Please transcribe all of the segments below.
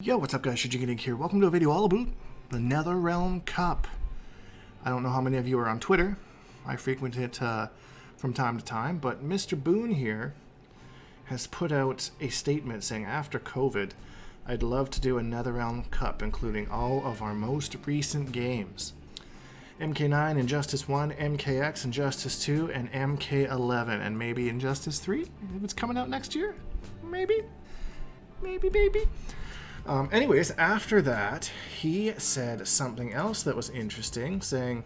Yo, what's up guys, Shujinkydink here. Welcome to a video all about the Netherrealm Cup. I don't know how many of you are on Twitter. I frequent it from time to time, but Mr. BOON here has put out a statement saying after COVID, I'd love to do a Netherrealm Cup including all of our most recent games. MK9, Injustice 1, MKX, Injustice 2, and MK11, and maybe Injustice 3 if it's coming out next year. Maybe. Anyways, after that, he said something else that was interesting, saying,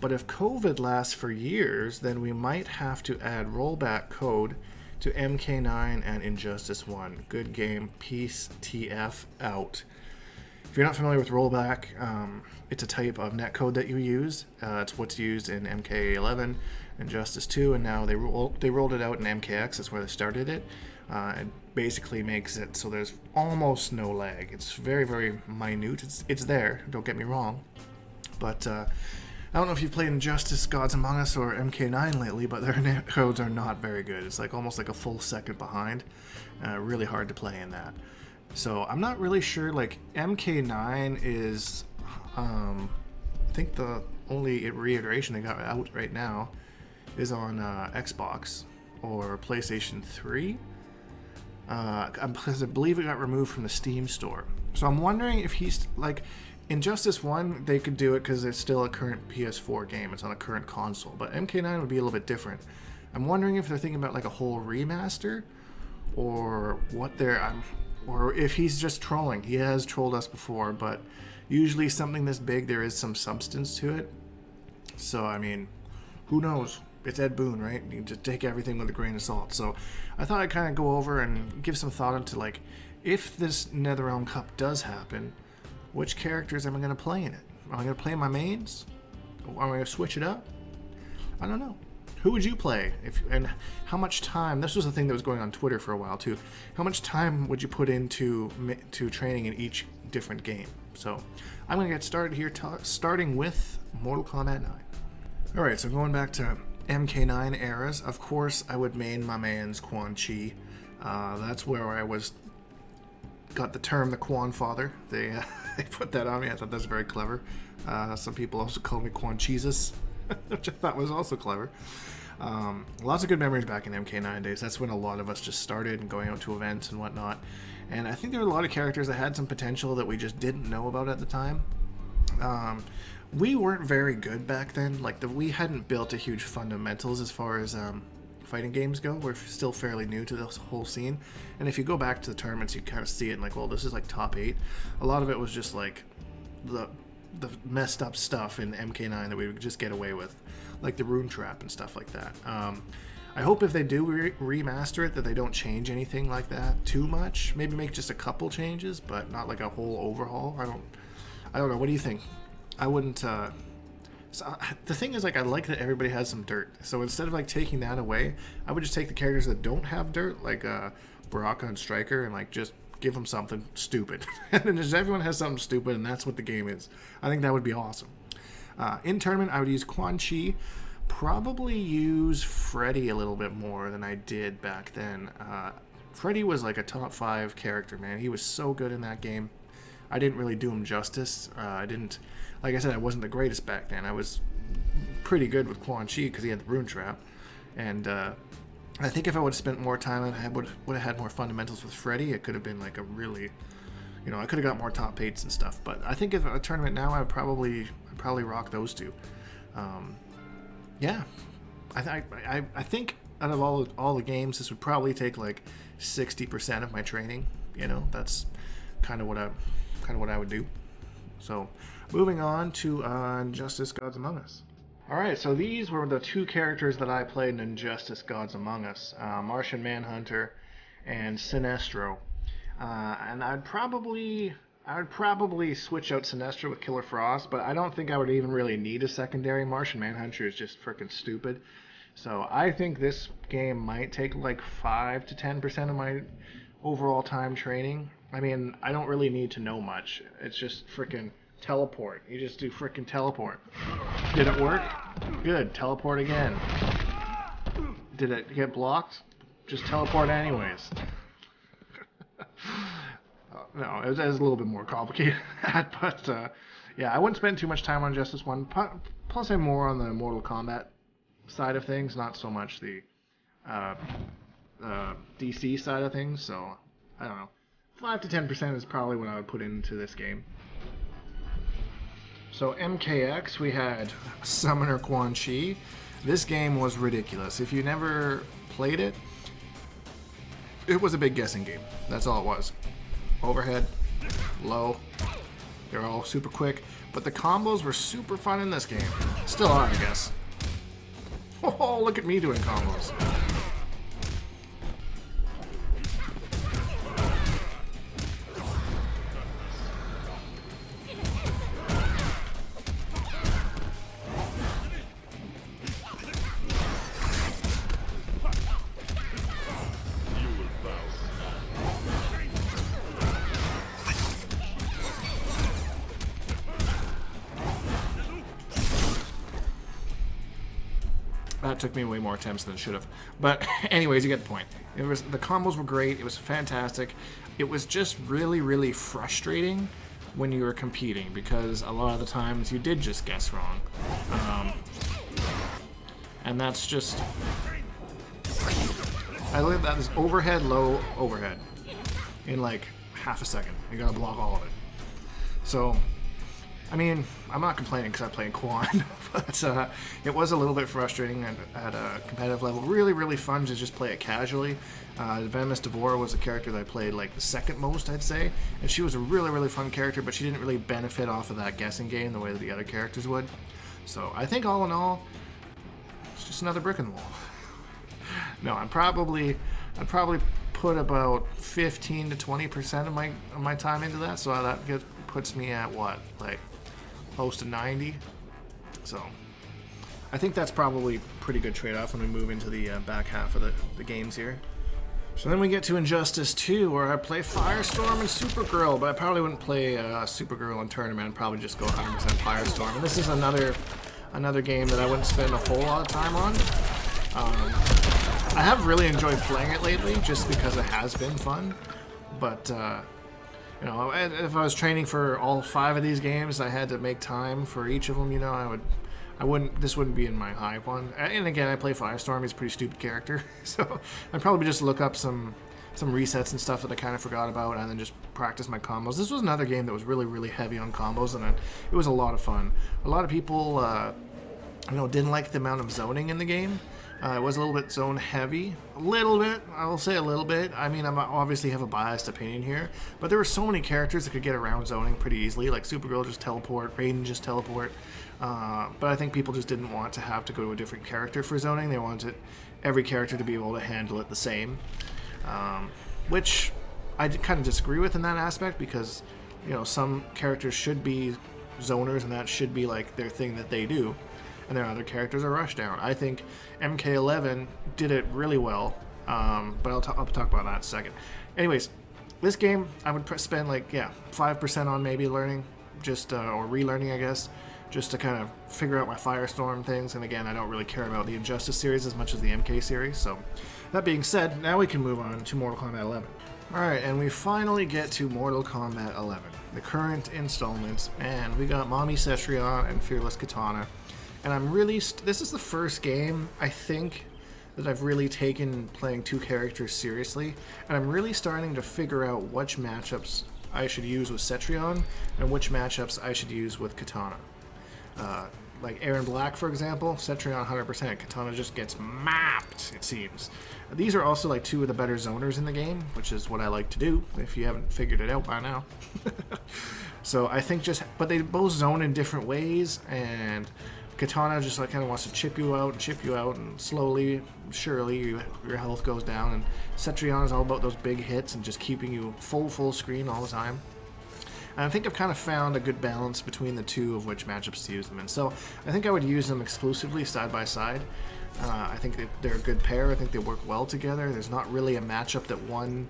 but if COVID lasts for years, then we might have to add rollback code to MK9 and Injustice 1. Good game. Peace. TF out. If you're not familiar with rollback, it's a type of netcode that you use. It's what's used in MK11, Injustice 2, and now they rolled it out in MKX. That's where they started it. It basically makes it so there's almost no lag. It's very, very minute. It's there, don't get me wrong. But I don't know if you've played Injustice, Gods Among Us, or MK9 lately, but their netcodes are not very good. It's like almost like a full second behind. Really hard to play in that. So I'm not really sure, like MK9 is, I think the only reiteration they got out right now is on Xbox or PlayStation 3. Because I believe it got removed from the Steam store. So I'm wondering if he's, like, Injustice 1, they could do it because it's still a current PS4 game. It's on a current console. But MK9 would be a little bit different. I'm wondering if they're thinking about, like, a whole remaster or what they're... or if he's just trolling. He has trolled us before, but usually something this big, there is some substance to it. So, I mean, who knows? It's Ed Boon, right? You just take everything with a grain of salt. So I thought I'd kind of go over and give some thought into, like, if this Netherrealm Cup does happen, which characters am I going to play in it? Am I going to play my mains? Or am I going to switch it up? I don't know. Who would you play? And how much time? This was the thing that was going on Twitter for a while too. How much time would you put into training in each different game? So I'm going to get started here, starting with Mortal Kombat 9. All right, so going back to MK9 eras, of course I would main my man's Quan Chi. That's where I got the term the Quan Father. They put that on me. I thought that was very clever. Some people also called me Quan Jesus, which I thought was also clever. Lots of good memories back in MK9 days. That's when a lot of us just started and going out to events and whatnot. And I think there were a lot of characters that had some potential that we just didn't know about at the time. We weren't very good back then. Like, we hadn't built a huge fundamentals as far as fighting games go. We're still fairly new to this whole scene. And if you go back to the tournaments, you kind of see it and like, well, this is like top 8. A lot of it was just like the messed up stuff in MK9 that we would just get away with, like the rune trap and stuff like that. I hope if they do remaster it that they don't change anything like that too much. Maybe make just a couple changes, but not like a whole overhaul. I don't know. What do you think? I wouldn't. So the thing is, like, I like that everybody has some dirt. So instead of like taking that away, I would just take the characters that don't have dirt, like Baraka and Striker, and like just give them something stupid. And then just everyone has something stupid, and that's what the game is. I think that would be awesome. In tournament, I would use Quan Chi. Probably use Freddy a little bit more than I did back then. Freddy was like a top 5 character, man. He was so good in that game. I didn't really do him justice. Like I said, I wasn't the greatest back then. I was pretty good with Quan Chi because he had the rune trap. And I think if I would have spent more time and I would have had more fundamentals with Freddy, it could have been like a really, I could have got more top 8s and stuff. But I think if a tournament now, I'd probably rock those two. Yeah, I think out of all the games, this would probably take like 60% of my training. That's kind of what I would do. So, moving on to Injustice Gods Among Us. Alright, so these were the 2 characters that I played in Injustice Gods Among Us. Martian Manhunter and Sinestro. And I'd probably switch out Sinestro with Killer Frost, but I don't think I would even really need a secondary. Martian Manhunter is just freaking stupid. So I think this game might take like 5 to 10% of my overall time training. I mean, I don't really need to know much. It's just freaking teleport. You just do freaking teleport. Did it work? Good. Teleport again. Did it get blocked? Just teleport anyways. no, it was a little bit more complicated than that, but yeah, I wouldn't spend too much time on Justice 1. Plus, I'm more on the Mortal Kombat side of things, not so much the uh, DC side of things, so I don't know. 5 to 10% is probably what I would put into this game. So MKX, we had Summoner Quan Chi. This game was ridiculous. If you never played it, it was a big guessing game. That's all it was. Overhead, low, they're all super quick, but the combos were super fun in this game. Still are, I guess. Oh, look at me doing combos. That took me way more attempts than it should have. But anyways, you get the point. The combos were great. It was fantastic. It was just really, really frustrating when you were competing because a lot of the times you did just guess wrong. And that's just... I look at that as overhead, low, overhead in like half a second. You gotta block all of it. So... I mean, I'm not complaining because I played Quan, but it was a little bit frustrating at a competitive level. Really, really fun to just play it casually. Venomous Devora was a character that I played like the second most, I'd say, and she was a really, really fun character, but she didn't really benefit off of that guessing game the way that the other characters would. So I think all in all, it's just another brick in the wall. No, I'd probably put about 15 to 20% of my time into that, so that puts me at what, like close to 90. So I think that's probably pretty good trade-off when we move into the back half of the games here. So then we get to Injustice 2, where I play Firestorm and Supergirl, but I probably wouldn't play Supergirl in tournament. I'd probably just go 100% Firestorm. And this is another game that I wouldn't spend a whole lot of time on. I have really enjoyed playing it lately, just because it has been fun. But you know, if I was training for all 5 of these games, I had to make time for each of them. You know, this wouldn't be in my high one. And again, I play Firestorm. He's a pretty stupid character, so I'd probably just look up some resets and stuff that I kind of forgot about, and then just practice my combos. This was another game that was really, really heavy on combos, and it was a lot of fun. A lot of people, you know, didn't like the amount of zoning in the game. It was a little bit zone heavy. A little bit. I will say a little bit. I mean, I obviously have a biased opinion here, but there were so many characters that could get around zoning pretty easily. Like Supergirl just teleport, Raiden just teleport. But I think people just didn't want to have to go to a different character for zoning. They wanted every character to be able to handle it the same. Which I kind of disagree with in that aspect because, you know, some characters should be zoners and that should be like their thing that they do. And their other characters are rushdown. I think MK11 did it really well, but I'll talk about that in a second. Anyways, this game I would spend like 5% on maybe learning, just or relearning, I guess, just to kind of figure out my Firestorm things. And again, I don't really care about the Injustice series as much as the MK series. So that being said, now we can move on to Mortal Kombat 11. All right, and we finally get to Mortal Kombat 11, the current installment, and we got Mommy Cetrion and Fearless Kitana. And I'm really, this is the first game, I think, that I've really taken playing 2 characters seriously. And I'm really starting to figure out which matchups I should use with Cetrion and which matchups I should use with Kitana. Like Aaron Black, for example, Cetrion 100%. Kitana just gets mapped, it seems. These are also like 2 of the better zoners in the game, which is what I like to do, if you haven't figured it out by now. So I think but they both zone in different ways, and Kitana just like kind of wants to chip you out, and slowly, surely, your health goes down. And Cetrion is all about those big hits and just keeping you full screen all the time. And I think I've kind of found a good balance between the 2 of which matchups to use them in. So I think I would use them exclusively side by side. I think they're a good pair. I think they work well together. There's not really a matchup that one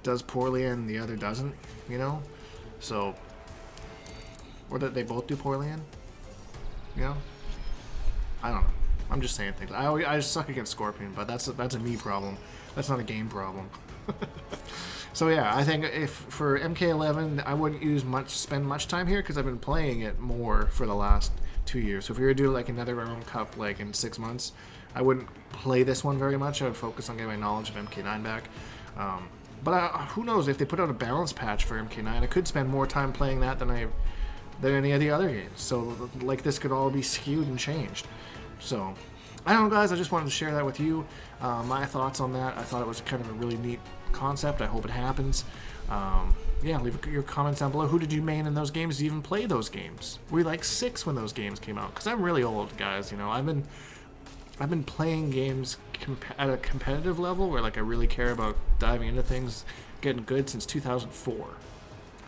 does poorly and the other doesn't, you know? So, or that they both do poorly in, you know? I don't know. I'm just saying things. I just suck against Scorpion, but that's a me problem. That's not a game problem. So yeah, I think if for MK11, I wouldn't spend much time here because I've been playing it more for the last 2 years. So if we were to do like another Netherrealm Cup like in 6 months, I wouldn't play this one very much. I would focus on getting my knowledge of MK9 back. But who knows, if they put out a balance patch for MK9, I could spend more time playing that than any of the other games. So like this could all be skewed and changed. So I don't know, guys. I just wanted to share that with you. My thoughts on that. I thought it was kind of a really neat concept. I hope it happens. Yeah, leave your comments down below. Who did you main in those games? Did you even play those games? Were you like 6 when those games came out? Because I'm really old, guys. You know, I've been playing games at a competitive level where like I really care about diving into things, getting good since 2004.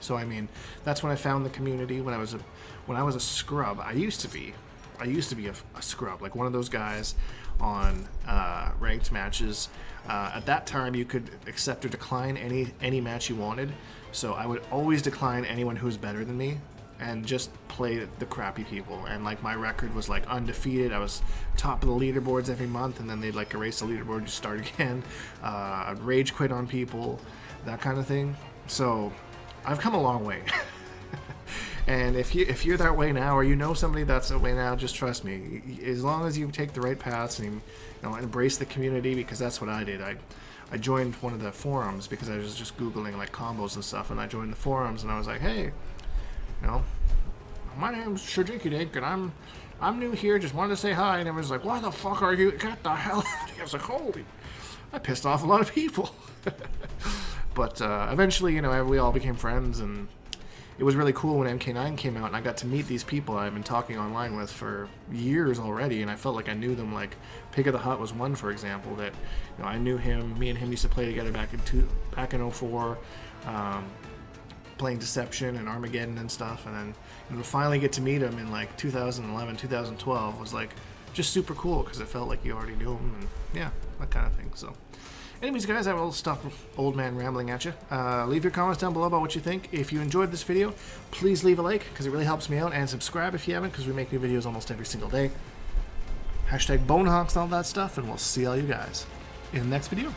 So I mean, that's when I found the community. When I was a scrub, I used to be a scrub, like one of those guys on ranked matches. At that time, you could accept or decline any match you wanted. So I would always decline anyone who was better than me and just play the crappy people. And like my record was like undefeated. I was top of the leaderboards every month, and then they'd like erase the leaderboard and start again. I'd rage quit on people, that kind of thing. So I've come a long way. And if you're that way now, or you know somebody that's that way now, just trust me. As long as you take the right paths and you embrace the community, because that's what I did. I joined one of the forums because I was just Googling like combos and stuff, and I joined the forums and I was like, hey, my name's Shujinkydink and I'm new here, just wanted to say hi. And everyone's like, why the fuck are you? Get the hell out of here. I was like, holy, I pissed off a lot of people. But eventually, we all became friends, and it was really cool when MK9 came out, and I got to meet these people I've been talking online with for years already, and I felt like I knew them. Like Pig of the Hut was one, for example, that I knew him. Me and him used to play together back in 04, playing Deception and Armageddon and stuff, and then to finally get to meet him in like 2011, 2012 was like just super cool because it felt like you already knew him, and yeah, that kind of thing. So anyways, guys, I will stop old man rambling at you. Leave your comments down below about what you think. If you enjoyed this video, please leave a like because it really helps me out, and subscribe if you haven't, because we make new videos almost every single day. Hashtag bonehawks and all that stuff, and we'll see all you guys in the next video.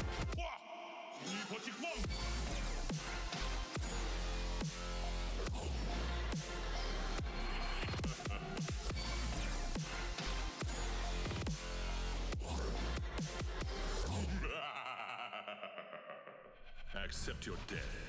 Accept your death.